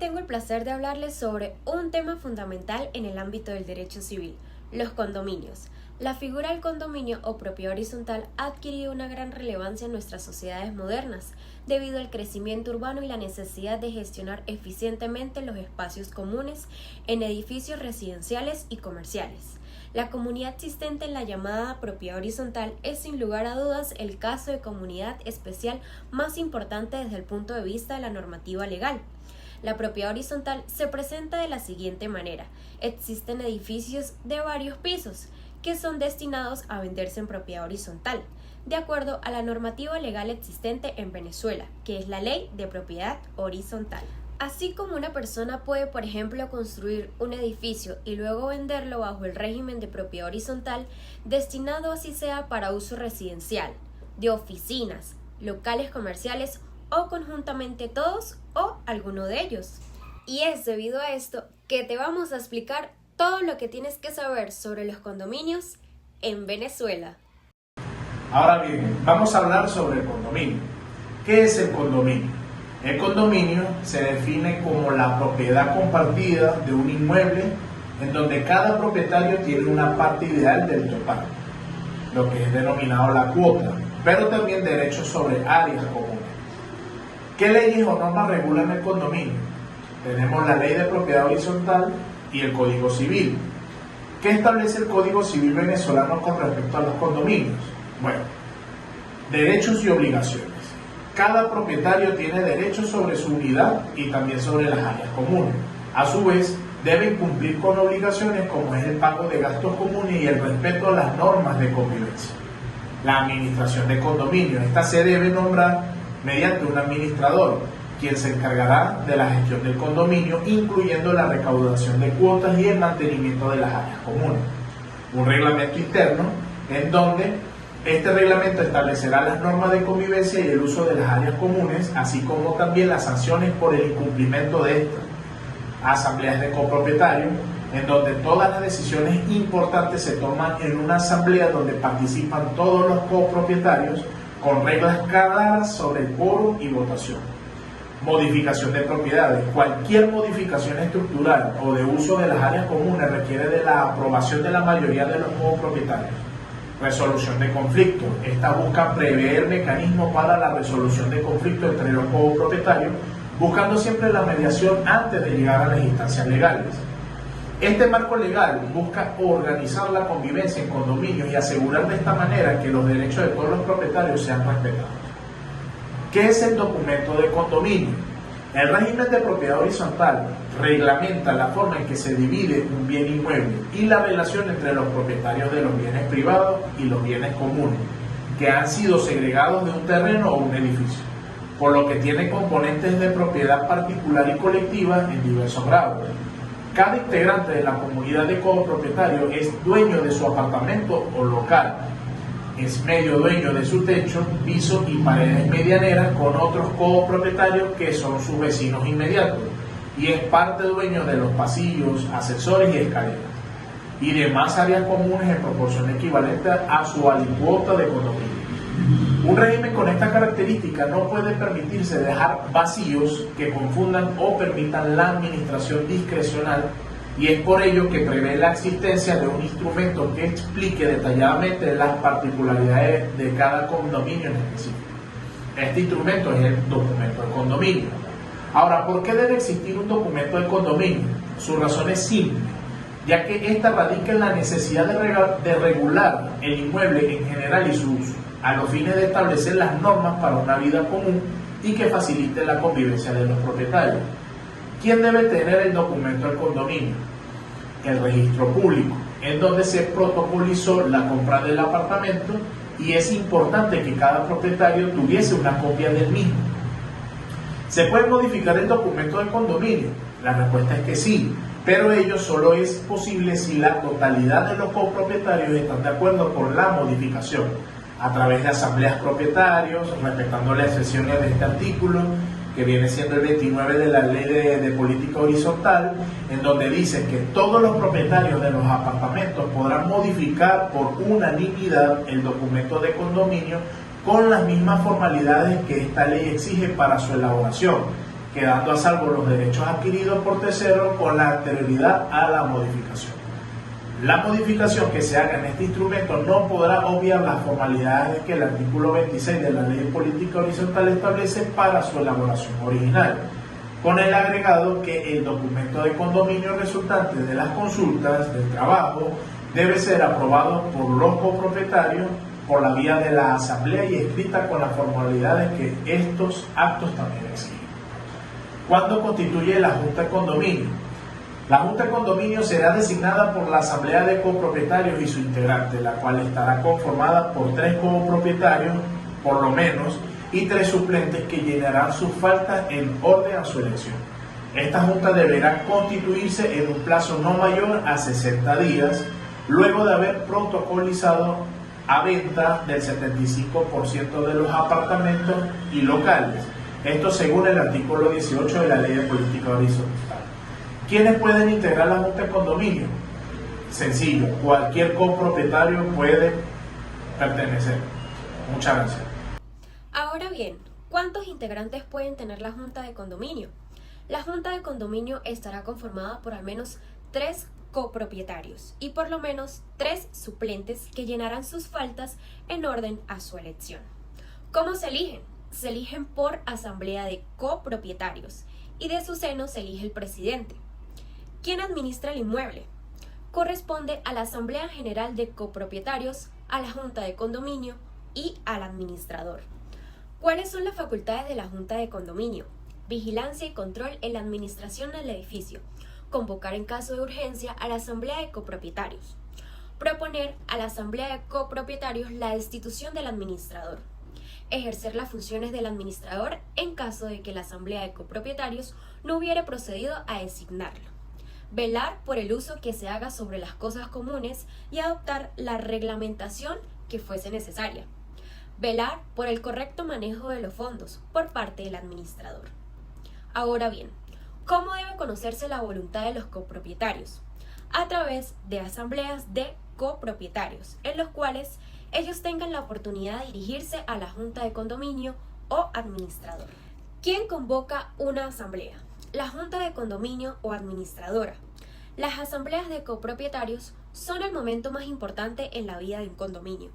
tengo el placer de hablarles sobre un tema fundamental en el ámbito del derecho civil, los condominios. La figura del condominio o propiedad horizontal ha adquirido una gran relevancia en nuestras sociedades modernas, debido al crecimiento urbano y la necesidad de gestionar eficientemente los espacios comunes en edificios residenciales y comerciales. La comunidad existente en la llamada propiedad horizontal es sin lugar a dudas el caso de comunidad especial más importante desde el punto de vista de la normativa legal. La propiedad horizontal se presenta de la siguiente manera. Existen edificios de varios pisos que son destinados a venderse en propiedad horizontal, de acuerdo a la normativa legal existente en Venezuela, que es la Ley de Propiedad Horizontal. Así como una persona puede, por ejemplo, construir un edificio y luego venderlo bajo el régimen de propiedad horizontal, destinado así sea para uso residencial, de oficinas, locales comerciales o conjuntamente todos o alguno de ellos. Y es debido a esto que te vamos a explicar todo lo que tienes que saber sobre los condominios en Venezuela. Ahora bien, vamos a hablar sobre el condominio. ¿Qué es el condominio? El condominio se define como la propiedad compartida de un inmueble en donde cada propietario tiene una parte ideal del total, lo que es denominado la cuota, pero también derechos sobre áreas comunes. ¿Qué leyes o normas regulan el condominio? Tenemos la Ley de Propiedad Horizontal y el Código Civil. ¿Qué establece el Código Civil venezolano con respecto a los condominios? Bueno, derechos y obligaciones. Cada propietario tiene derechos sobre su unidad y también sobre las áreas comunes. A su vez, deben cumplir con obligaciones como es el pago de gastos comunes y el respeto a las normas de convivencia. La administración de condominios. Esta se debe nombrar mediante un administrador, quien se encargará de la gestión del condominio, incluyendo la recaudación de cuotas y el mantenimiento de las áreas comunes. Un reglamento interno, en donde este reglamento establecerá las normas de convivencia y el uso de las áreas comunes, así como también las sanciones por el incumplimiento de estas. Asambleas de copropietarios, en donde todas las decisiones importantes se toman en una asamblea donde participan todos los copropietarios, con reglas claras sobre el quórum y votación. Modificación de propiedades. Cualquier modificación estructural o de uso de las áreas comunes requiere de la aprobación de la mayoría de los copropietarios. Resolución de conflictos. Esta busca prever mecanismos para la resolución de conflictos entre los copropietarios, buscando siempre la mediación antes de llegar a las instancias legales. Este marco legal busca organizar la convivencia en condominios y asegurar de esta manera que los derechos de todos los propietarios sean respetados. ¿Qué es el documento de condominio? El régimen de propiedad horizontal reglamenta la forma en que se divide un bien inmueble y la relación entre los propietarios de los bienes privados y los bienes comunes, que han sido segregados de un terreno o un edificio, por lo que tiene componentes de propiedad particular y colectiva en diversos grados. Cada integrante de la comunidad de copropietarios es dueño de su apartamento o local. Es medio dueño de su techo, piso y paredes medianeras con otros copropietarios que son sus vecinos inmediatos, y es parte dueño de los pasillos, ascensores y escaleras, y demás áreas comunes en proporción equivalente a su alicuota de condominio. Un régimen con esta característica no puede permitirse dejar vacíos que confundan o permitan la administración discrecional, y es por ello que prevé la existencia de un instrumento que explique detalladamente las particularidades de cada condominio en específico. Este instrumento es el documento de condominio. Ahora, ¿por qué debe existir un documento de condominio? Su razón es simple, ya que esta radica en la necesidad de regular el inmueble en general y su uso, a los fines de establecer las normas para una vida común y que facilite la convivencia de los propietarios. ¿Quién debe tener el documento del condominio? El registro público, en donde se protocolizó la compra del apartamento, y es importante que cada propietario tuviese una copia del mismo. ¿Se puede modificar el documento de condominio? La respuesta es que sí, pero ello solo es posible si la totalidad de los copropietarios están de acuerdo con la modificación, a través de asambleas propietarios, respetando las excepciones de este artículo, que viene siendo el 29 de la Ley de Política Horizontal, en donde dice que todos los propietarios de los apartamentos podrán modificar por unanimidad el documento de condominio con las mismas formalidades que esta ley exige para su elaboración, quedando a salvo los derechos adquiridos por terceros con la anterioridad a la modificación. La modificación que se haga en este instrumento no podrá obviar las formalidades que el artículo 26 de la Ley de Política Horizontal establece para su elaboración original, con el agregado que el documento de condominio resultante de las consultas del trabajo debe ser aprobado por los copropietarios por la vía de la asamblea y escrita con las formalidades que estos actos también exigen. ¿Cuándo constituye la Junta de Condominio? La Junta de Condominio será designada por la Asamblea de Copropietarios y su integrante, la cual estará conformada por 3 copropietarios, por lo menos, y 3 suplentes que llenarán sus faltas en orden a su elección. Esta Junta deberá constituirse en un plazo no mayor a 60 días, luego de haber protocolizado a venta del 75% de los apartamentos y locales. Esto según el artículo 18 de la Ley de Política Horizontal. ¿Quiénes pueden integrar la Junta de Condominio? Sencillo, cualquier copropietario puede pertenecer. Muchas gracias. Ahora bien, ¿cuántos integrantes pueden tener la Junta de Condominio? La Junta de Condominio estará conformada por al menos 3 copropietarios y por lo menos 3 suplentes que llenarán sus faltas en orden a su elección. ¿Cómo se eligen? Se eligen por asamblea de copropietarios y de su seno se elige el presidente. ¿Quién administra el inmueble? Corresponde a la Asamblea General de Copropietarios, a la Junta de Condominio y al administrador. ¿Cuáles son las facultades de la Junta de Condominio? Vigilancia y control en la administración del edificio. Convocar en caso de urgencia a la Asamblea de Copropietarios. Proponer a la Asamblea de Copropietarios la destitución del administrador. Ejercer las funciones del administrador en caso de que la Asamblea de Copropietarios no hubiera procedido a designarlo. Velar por el uso que se haga sobre las cosas comunes y adoptar la reglamentación que fuese necesaria. Velar por el correcto manejo de los fondos por parte del administrador. Ahora bien, ¿cómo debe conocerse la voluntad de los copropietarios? A través de asambleas de copropietarios, en los cuales ellos tengan la oportunidad de dirigirse a la Junta de Condominio o administrador. ¿Quién convoca una asamblea? La Junta de Condominio o administradora. Las asambleas de copropietarios son el momento más importante en la vida de un condominio,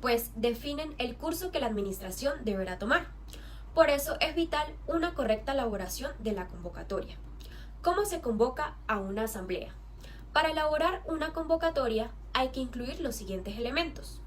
pues definen el curso que la administración deberá tomar. Por eso es vital una correcta elaboración de la convocatoria. ¿Cómo se convoca a una asamblea? Para elaborar una convocatoria hay que incluir los siguientes elementos.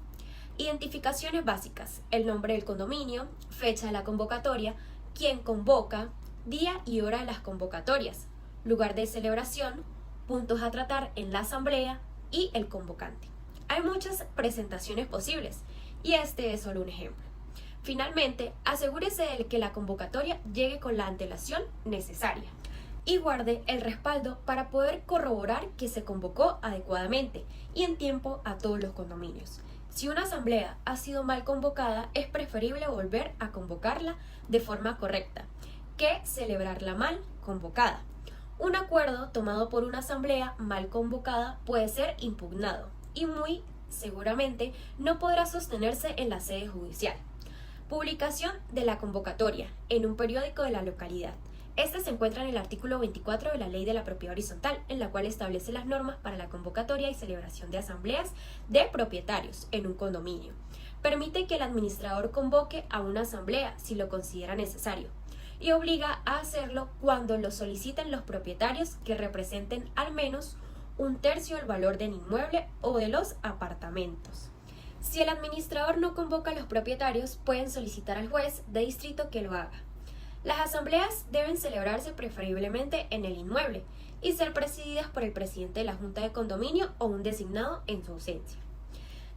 Identificaciones básicas: el nombre del condominio, fecha de la convocatoria, quién convoca, día y hora de las convocatorias, lugar de celebración, puntos a tratar en la asamblea y el convocante. Hay muchas presentaciones posibles y este es solo un ejemplo. Finalmente, asegúrese de que la convocatoria llegue con la antelación necesaria y guarde el respaldo para poder corroborar que se convocó adecuadamente y en tiempo a todos los condominios. Si una asamblea ha sido mal convocada, es preferible volver a convocarla de forma correcta que celebrarla mal convocada. Un acuerdo tomado por una asamblea mal convocada puede ser impugnado y muy seguramente no podrá sostenerse en la sede judicial. Publicación de la convocatoria en un periódico de la localidad. Este se encuentra en el artículo 24 de la Ley de la Propiedad Horizontal, en la cual establece las normas para la convocatoria y celebración de asambleas de propietarios en un condominio. Permite que el administrador convoque a una asamblea si lo considera necesario y obliga a hacerlo cuando lo soliciten los propietarios que representen al menos 1/3 del valor del inmueble o de los apartamentos. Si el administrador no convoca a los propietarios, pueden solicitar al juez de distrito que lo haga. Las asambleas deben celebrarse preferiblemente en el inmueble y ser presididas por el presidente de la Junta de Condominio o un designado en su ausencia.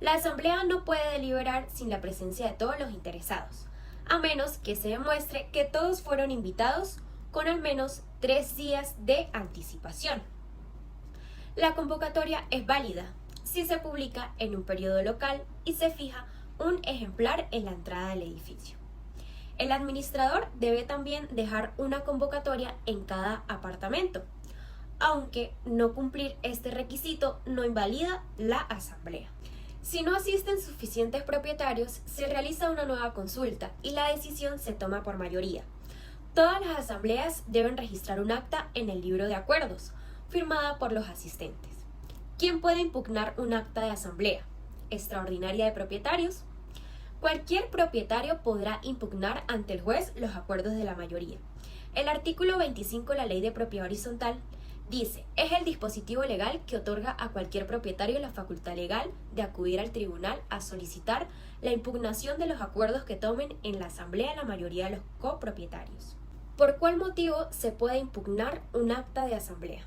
La asamblea no puede deliberar sin la presencia de todos los interesados, a menos que se demuestre que todos fueron invitados con al menos 3 días de anticipación. La convocatoria es válida si se publica en un periodo local y se fija un ejemplar en la entrada del edificio. El administrador debe también dejar una convocatoria en cada apartamento, aunque no cumplir este requisito no invalida la asamblea. Si no asisten suficientes propietarios, se realiza una nueva consulta y la decisión se toma por mayoría. Todas las asambleas deben registrar un acta en el libro de acuerdos, firmada por los asistentes. ¿Quién puede impugnar un acta de asamblea extraordinaria de propietarios? Cualquier propietario podrá impugnar ante el juez los acuerdos de la mayoría. El artículo 25 de la Ley de Propiedad Horizontal dice: es el dispositivo legal que otorga a cualquier propietario la facultad legal de acudir al tribunal a solicitar la impugnación de los acuerdos que tomen en la asamblea la mayoría de los copropietarios. ¿Por cuál motivo se puede impugnar un acta de asamblea?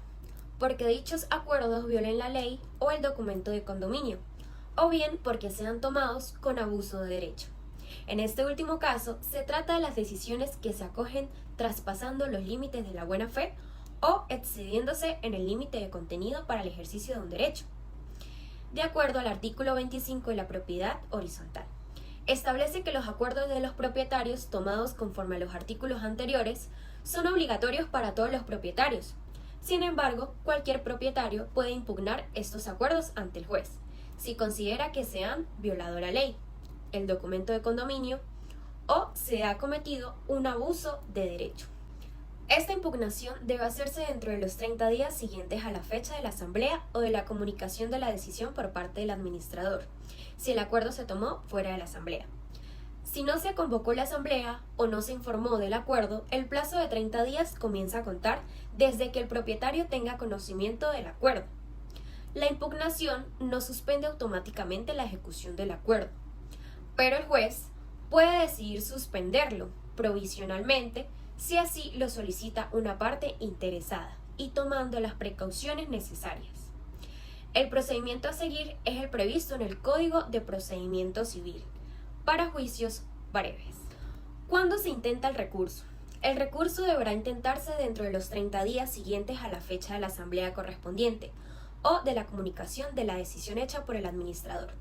Porque dichos acuerdos violen la ley o el documento de condominio, o bien porque sean tomados con abuso de derecho. En este último caso, se trata de las decisiones que se acogen traspasando los límites de la buena fe o excediéndose en el límite de contenido para el ejercicio de un derecho. De acuerdo al artículo 25 de la propiedad horizontal, establece que los acuerdos de los propietarios tomados conforme a los artículos anteriores son obligatorios para todos los propietarios. Sin embargo, cualquier propietario puede impugnar estos acuerdos ante el juez si considera que se han violado la ley, el documento de condominio o se ha cometido un abuso de derecho. Esta impugnación debe hacerse dentro de los 30 días siguientes a la fecha de la asamblea o de la comunicación de la decisión por parte del administrador, si el acuerdo se tomó fuera de la asamblea. Si no se convocó la asamblea o no se informó del acuerdo, el plazo de 30 días comienza a contar desde que el propietario tenga conocimiento del acuerdo. La impugnación no suspende automáticamente la ejecución del acuerdo, pero el juez puede decidir suspenderlo provisionalmente si así lo solicita una parte interesada y tomando las precauciones necesarias. El procedimiento a seguir es el previsto en el Código de Procedimiento Civil para juicios breves. ¿Cuándo se intenta el recurso? El recurso deberá intentarse dentro de los 30 días siguientes a la fecha de la asamblea correspondiente o de la comunicación de la decisión hecha por el administrador.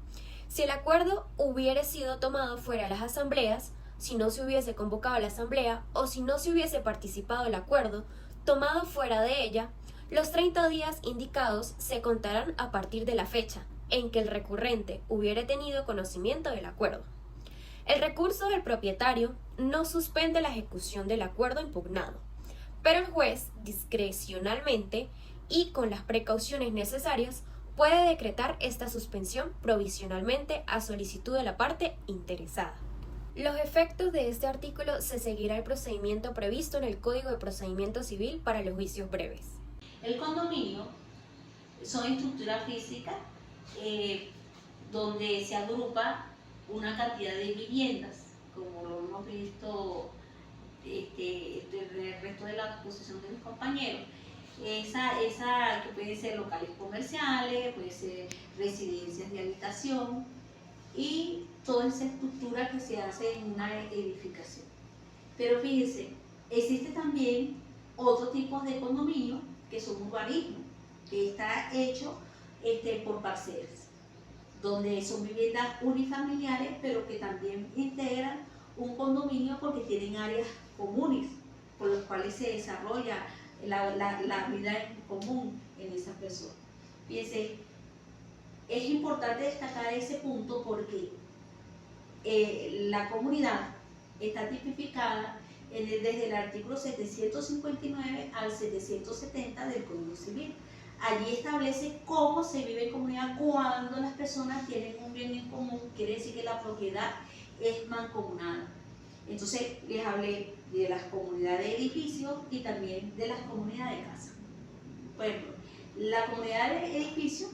Si el acuerdo hubiere sido tomado fuera de las asambleas, si no se hubiese convocado a la asamblea o si no se hubiese participado el acuerdo tomado fuera de ella, los 30 días indicados se contarán a partir de la fecha en que el recurrente hubiere tenido conocimiento del acuerdo. El recurso del propietario no suspende la ejecución del acuerdo impugnado, pero el juez, discrecionalmente y con las precauciones necesarias, puede decretar esta suspensión provisionalmente a solicitud de la parte interesada. Los efectos de este artículo se seguirá el procedimiento previsto en el Código de Procedimiento Civil para los juicios breves. El condominio son estructuras físicas donde se agrupa una cantidad de viviendas, como lo hemos visto el resto de la exposición de mis compañeros. Esa que puede ser locales comerciales, puede ser residencias de habitación y toda esa estructura que se hace en una edificación. Pero fíjense, existe también otro tipo de condominio que son urbanismo, que está hecho por parcelas, donde son viviendas unifamiliares, pero que también integran un condominio porque tienen áreas comunes, por las cuales se desarrolla la vida en común en esas personas. Fíjense, es importante destacar ese punto porque la comunidad está tipificada desde el artículo 759 al 770 del Código Civil. Allí establece cómo se vive en comunidad cuando las personas tienen un bien en común, quiere decir que la propiedad es mancomunada. Entonces les hablé de las comunidades de edificios y también de las comunidades de casa. Por ejemplo, la comunidad de edificios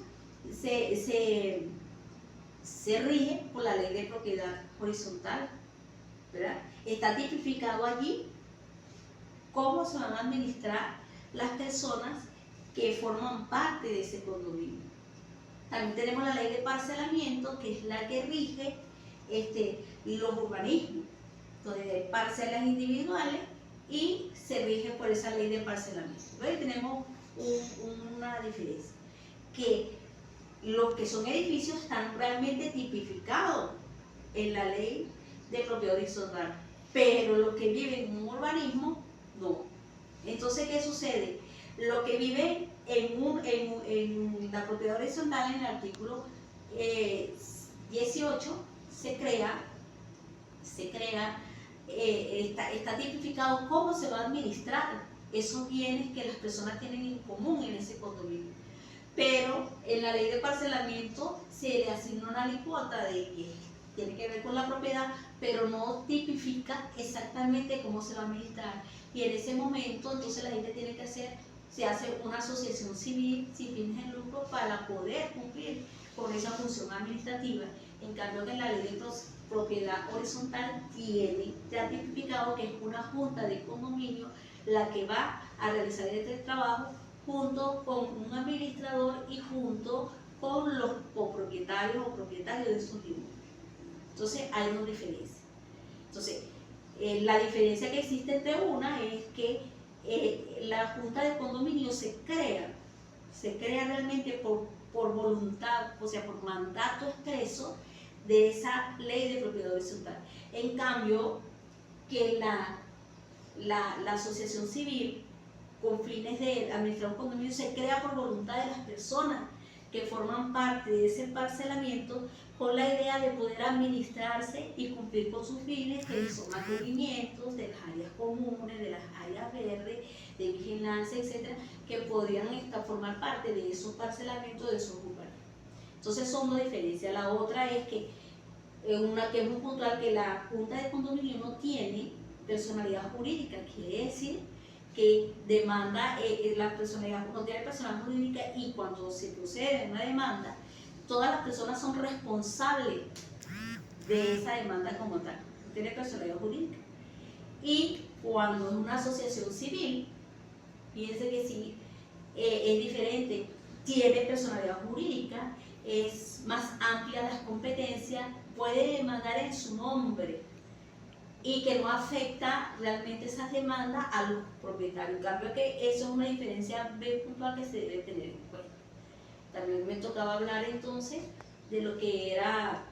se rige por la ley de propiedad horizontal, ¿verdad? Está tipificado allí cómo se van a administrar las personas que forman parte de ese condominio. También tenemos la ley de parcelamiento, que es la que rige los urbanismos, donde hay parcelas individuales y se rige por esa ley de parcelamiento. Entonces tenemos una diferencia, que los que son edificios están realmente tipificados en la ley de propiedad horizontal, pero los que viven en un urbanismo, no. Entonces, ¿qué sucede? Lo que vive en la propiedad horizontal, en el artículo 18, se crea está tipificado cómo se va a administrar esos bienes que las personas tienen en común en ese condominio. Pero en la ley de parcelamiento se le asigna una alícuota de que tiene que ver con la propiedad, pero no tipifica exactamente cómo se va a administrar. Y en ese momento, entonces la gente tiene que se hace una asociación civil sin fines de lucro para poder cumplir con esa función administrativa. En cambio, que en la ley de propiedad horizontal tiene ya tipificado que es una junta de condominio la que va a realizar este trabajo junto con un administrador y junto con los copropietarios o propietarios de esos inmuebles. Entonces hay dos diferencias. Entonces, la diferencia que existe entre una es que la junta de condominio se crea realmente por voluntad, o sea, por mandato expreso de esa ley de propiedad horizontal. En cambio, que la asociación civil con fines de administrar un condominio se crea por voluntad de las personas que forman parte de ese parcelamiento, con la idea de poder administrarse y cumplir con sus fines, que son mantenimientos de las áreas comunes, de las áreas verdes, de vigilancia, etcétera, que podrían formar parte de esos parcelamientos, de esos lugares. Entonces son dos diferencias. La otra es que una que es muy puntual, que la junta de condominio no tiene personalidad jurídica, quiere decir que demanda, la personalidad no tiene personalidad jurídica, y cuando se procede a una demanda, todas las personas son responsables de esa demanda como tal, no tiene personalidad jurídica. Y cuando es una asociación civil, fíjense que sí, es diferente, tiene personalidad jurídica, es más amplia las competencias, puede demandar en su nombre y que no afecta realmente esas demandas a los propietarios. En cambio, que eso es una diferencia puntual que se debe tener en cuenta. También me tocaba hablar entonces de lo que era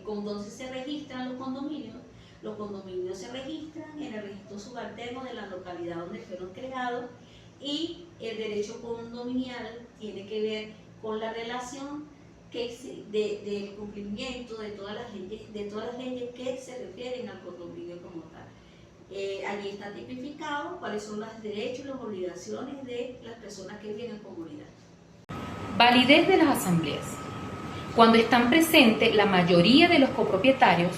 con dónde se registran los condominios. Los condominios se registran en el registro subalterno de la localidad donde fueron creados, y el derecho condominial tiene que ver con la relación del cumplimiento de todas las leyes que se refieren al condominio como tal. Allí está tipificado cuáles son los derechos y las obligaciones de las personas que viven en comunidad. Validez de las asambleas. Cuando están presentes la mayoría de los copropietarios,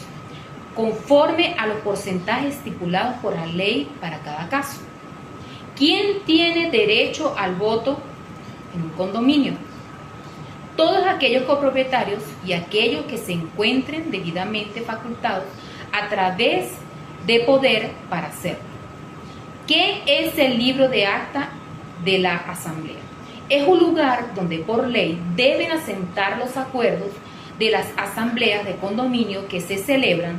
conforme a los porcentajes estipulados por la ley para cada caso. ¿Quién tiene derecho al voto en un condominio? Todos aquellos copropietarios y aquellos que se encuentren debidamente facultados a través de poder para hacerlo. ¿Qué es el libro de acta de la asamblea? Es un lugar donde por ley deben asentar los acuerdos de las asambleas de condominio que se celebran.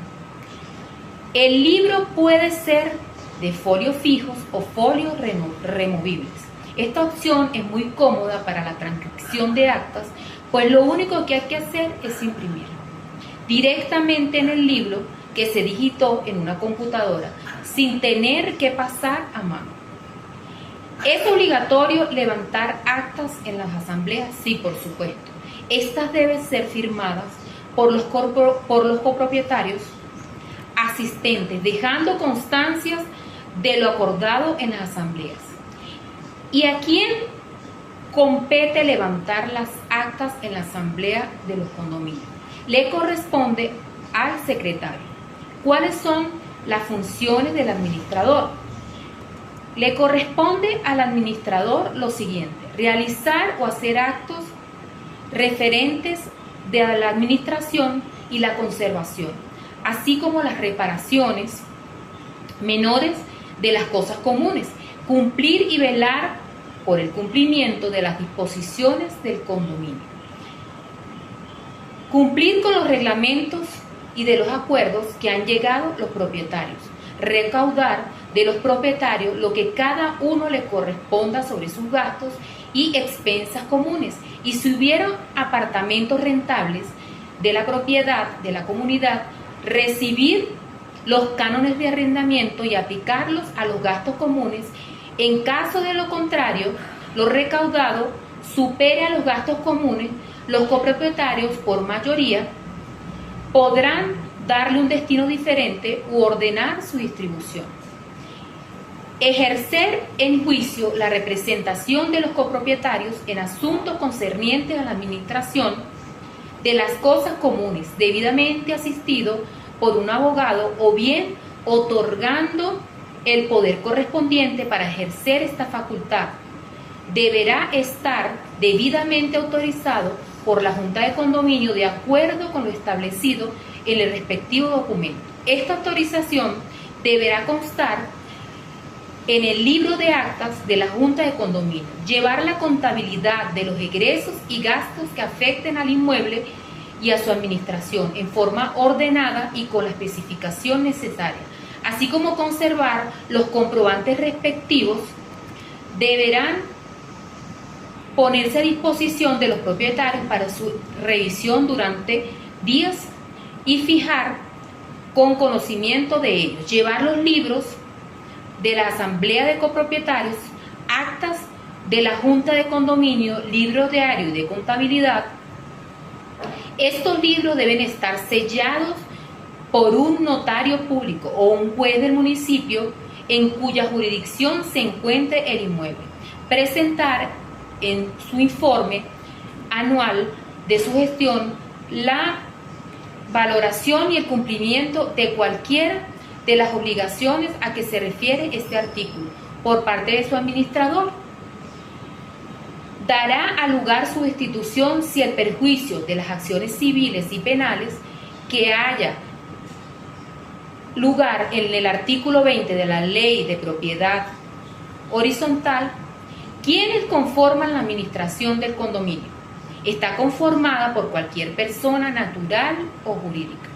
El libro puede ser de folios fijos o folios removibles. Esta opción es muy cómoda para la transcripción de actas, pues lo único que hay que hacer es imprimir directamente en el libro que se digitó en una computadora, sin tener que pasar a mano. ¿Es obligatorio levantar actas en las asambleas? Sí, por supuesto. Estas deben ser firmadas por los copropietarios asistentes, dejando constancias de lo acordado en las asambleas. ¿Y a quién compete levantar las actas en la asamblea de los condominios? Le corresponde al secretario. ¿Cuáles son las funciones del administrador? Le corresponde al administrador lo siguiente: realizar o hacer actos referentes de la administración y la conservación, así como las reparaciones menores de las cosas comunes, cumplir y velar por el cumplimiento de las disposiciones del condominio, cumplir con los reglamentos y de los acuerdos que han llegado los propietarios, recaudar de los propietarios lo que cada uno le corresponda sobre sus gastos y expensas comunes, y si hubieron apartamentos rentables de la propiedad de la comunidad, recibir los cánones de arrendamiento y aplicarlos a los gastos comunes. En caso de lo contrario, lo recaudado supere a los gastos comunes, los copropietarios por mayoría podrán darle un destino diferente u ordenar su distribución. Ejercer en juicio la representación de los copropietarios en asuntos concernientes a la administración de las cosas comunes, debidamente asistido por un abogado o bien otorgando el poder correspondiente para ejercer esta facultad. Deberá estar debidamente autorizado por la Junta de Condominio de acuerdo con lo establecido en el respectivo documento. Esta autorización deberá constar en el libro de actas de la Junta de Condominio, llevar la contabilidad de los egresos y gastos que afecten al inmueble y a su administración en forma ordenada y con la especificación necesaria, así como conservar los comprobantes respectivos. Deberán ponerse a disposición de los propietarios para su revisión durante días y fijar con conocimiento de ellos, llevar los libros de la Asamblea de Copropietarios, actas de la Junta de Condominio, libro diario y de contabilidad. Estos libros deben estar sellados por un notario público o un juez del municipio en cuya jurisdicción se encuentre el inmueble. Presentar en su informe anual de su gestión la valoración y el cumplimiento de cualquiera de las obligaciones a que se refiere este artículo por parte de su administrador. Dará a lugar su destitución si el perjuicio de las acciones civiles y penales que haya lugar en el artículo 20 de la Ley de Propiedad Horizontal, quienes conforman la administración del condominio, está conformada por cualquier persona natural o jurídica.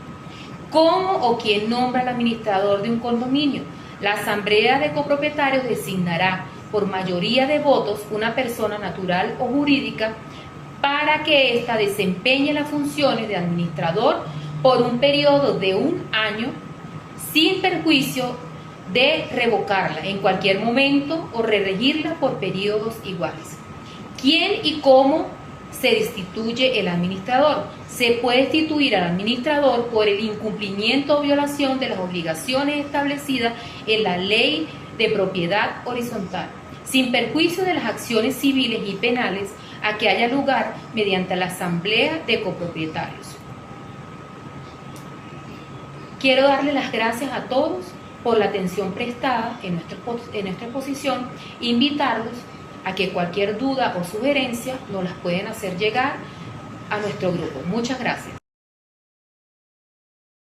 ¿Cómo o quién nombra al administrador de un condominio? La Asamblea de Copropietarios designará por mayoría de votos una persona natural o jurídica para que ésta desempeñe las funciones de administrador por un periodo de 1 año sin perjuicio de revocarla en cualquier momento o reelegirla por periodos iguales. ¿Quién y cómo se destituye el administrador? Se puede destituir al administrador por el incumplimiento o violación de las obligaciones establecidas en la Ley de Propiedad Horizontal, sin perjuicio de las acciones civiles y penales a que haya lugar mediante la Asamblea de Copropietarios. Quiero darle las gracias a todos por la atención prestada en nuestra exposición, invitarlos a que cualquier duda o sugerencia nos las pueden hacer llegar a nuestro grupo. Muchas gracias.